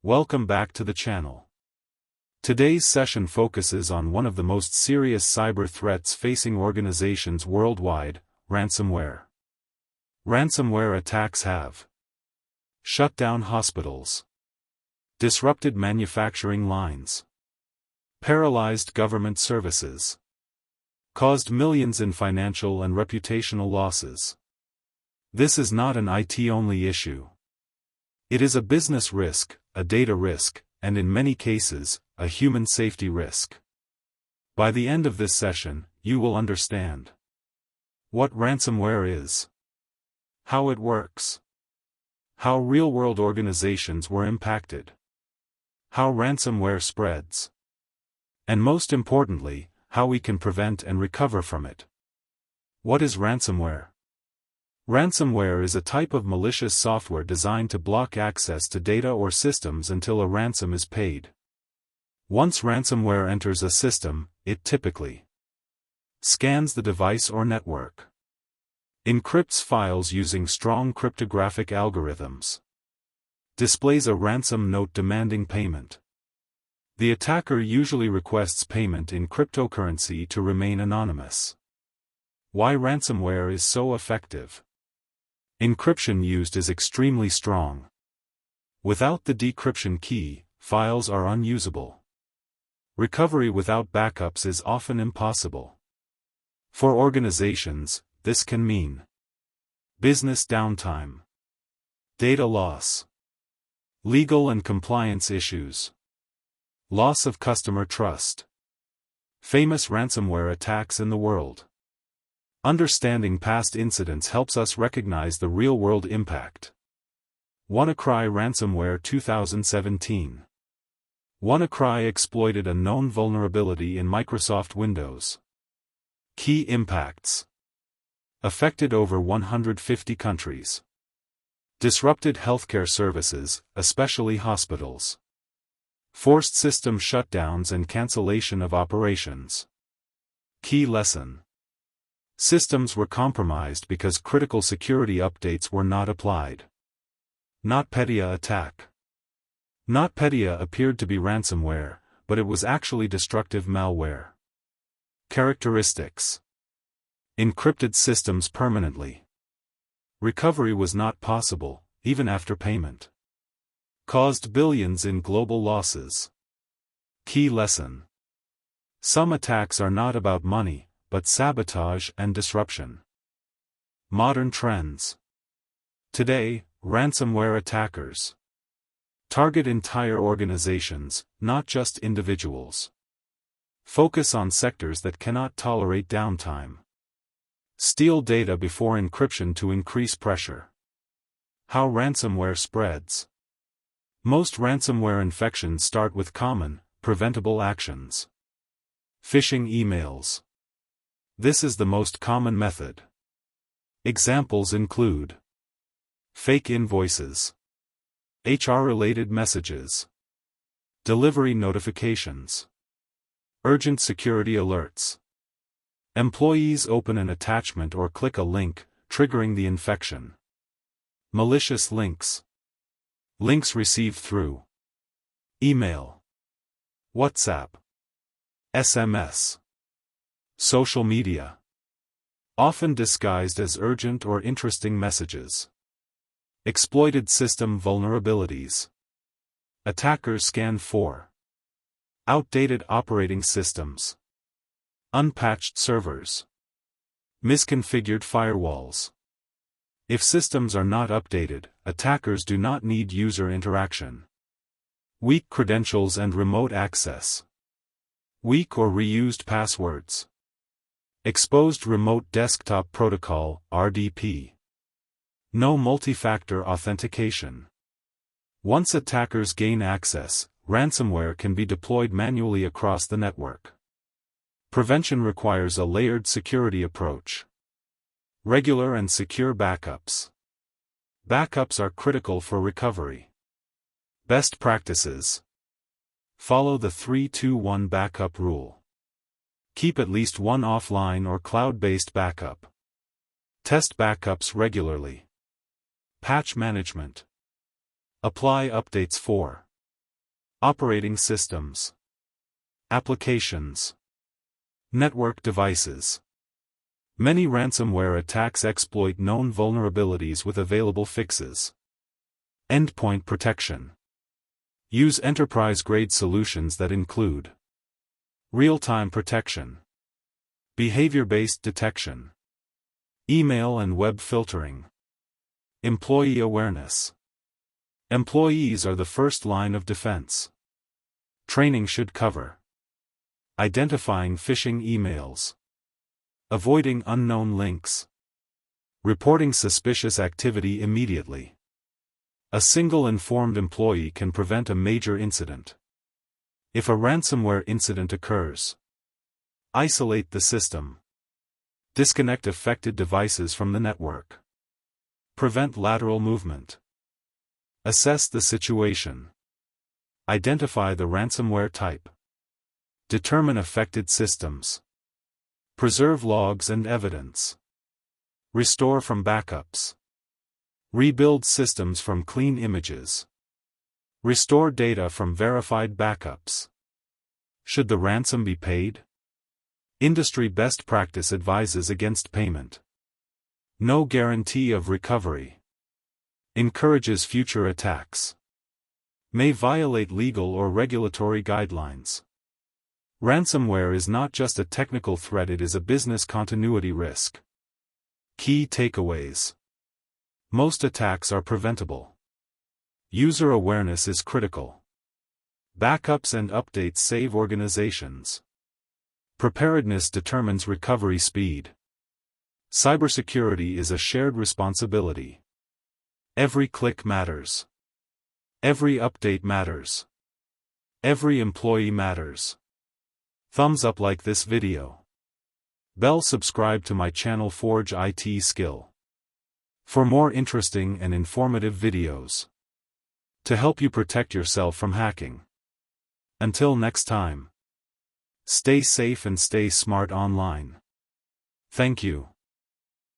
Welcome back to the channel. Today's session focuses on one of the most serious cyber threats facing organizations worldwide, ransomware. Ransomware attacks have shut down hospitals, disrupted manufacturing lines, paralyzed government services, caused millions in financial and reputational losses. This is not an IT-only issue. It is a business risk, a data risk, and in many cases, a human safety risk. By the end of this session, you will understand what ransomware is, how it works, how real-world organizations were impacted, how ransomware spreads, and most importantly, how we can prevent and recover from it. What is ransomware? Ransomware is a type of malicious software designed to block access to data or systems until a ransom is paid. Once ransomware enters a system, it typically scans the device or network, encrypts files using strong cryptographic algorithms, displays a ransom note demanding payment. The attacker usually requests payment in cryptocurrency to remain anonymous. Why ransomware is so effective? Encryption used is extremely strong. Without the decryption key, files are unusable. Recovery without backups is often impossible. For organizations, this can mean business downtime, data loss, legal and compliance issues, loss of customer trust. Famous ransomware attacks in the world. Understanding past incidents helps us recognize the real-world impact. WannaCry Ransomware 2017. WannaCry exploited a known vulnerability in Microsoft Windows. Key impacts. Affected over 150 countries. Disrupted healthcare services, especially hospitals. Forced system shutdowns and cancellation of operations. Key lesson. Systems were compromised because critical security updates were not applied. NotPetya attack. NotPetya appeared to be ransomware, but it was actually destructive malware. Characteristics. Encrypted systems permanently. Recovery was not possible, even after payment. Caused billions in global losses. Key lesson. Some attacks are not about money, but sabotage and disruption. Modern trends. Today, ransomware attackers target entire organizations, not just individuals. Focus on sectors that cannot tolerate downtime. Steal data before encryption to increase pressure. How ransomware spreads. Most ransomware infections start with common, preventable actions. Phishing emails. This is the most common method. Examples include fake invoices, HR-related messages, delivery notifications, urgent security alerts. Employees open an attachment or click a link, triggering the infection. Malicious links. Links received through email, WhatsApp, SMS. Social media. Often disguised as urgent or interesting messages. Exploited system vulnerabilities. Attackers scan for outdated operating systems, unpatched servers, misconfigured firewalls. If systems are not updated, attackers do not need user interaction. Weak credentials and remote access. Weak or reused passwords. Exposed Remote Desktop Protocol, RDP. No multi-factor authentication. Once attackers gain access, ransomware can be deployed manually across the network. Prevention requires a layered security approach. Regular and secure backups. Backups are critical for recovery. Best practices. Follow the 3-2-1 backup rule. Keep at least one offline or cloud-based backup. Test backups regularly. Patch management. Apply updates for Operating systems. Applications. Network devices. Many ransomware attacks exploit known vulnerabilities with available fixes. Endpoint protection. Use enterprise-grade solutions that include real-time protection, behavior-based detection, email and web filtering, employee awareness. Employees are the first line of defense. Training should cover identifying phishing emails, avoiding unknown links, reporting suspicious activity immediately. A single informed employee can prevent a major incident. If a ransomware incident occurs, isolate the system. Disconnect affected devices from the network. Prevent lateral movement. Assess the situation. Identify the ransomware type. Determine affected systems. Preserve logs and evidence. Restore from backups. Rebuild systems from clean images. Restore data from verified backups. Should the ransom be paid? Industry best practice advises against payment. No guarantee of recovery. Encourages future attacks. May violate legal or regulatory guidelines. Ransomware is not just a technical threat, it is a business continuity risk. Key takeaways. Most attacks are preventable. User awareness is critical. Backups and updates save organizations. Preparedness determines recovery speed. Cybersecurity is a shared responsibility. Every click matters. Every update matters. Every employee matters. Thumbs up like this video. Bell subscribe to my channel Forge IT Skill. For more interesting and informative videos. To help you protect yourself from hacking. Until next time. Stay safe and stay smart online. Thank you.